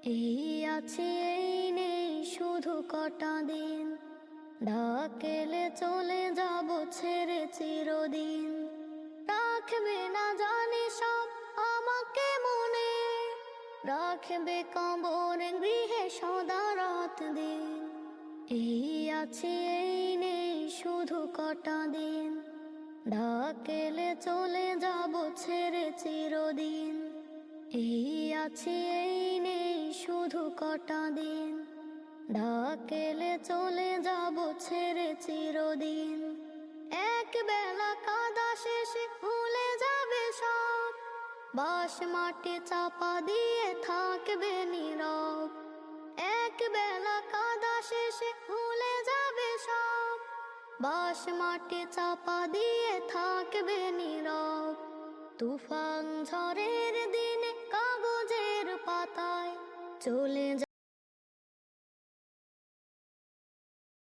এই আছে এই নেই শুধু কটা দিন, ডাকেলে চলে যাব ছেড়ে চিরদিন। রাখবে না জানি সব আমাকে মনে, রাখবে কবর গৃহে সদা রাত দিন। এই আছে এই নেই শুধু কটা দিন, ডাকেলে চলে যাব ছেড়ে চিরদিন। এই আছে এই নেই শুধু কটা দিন, ডাকেলে চলে যাব ছেড়ে চিরদিন। এক বেলা কাদা শেষে ভুলে যাবে সব, বাঁশ মাটি চাপা দিয়ে থাকবে নীরব। এক বেলা কাদা শেষে ভুলে যাবে সব, বাঁশ মাটি চাপা দিয়ে থাকবে নীরব। তুফান ঝড়ের দিনে কাগজের পাতায় চলে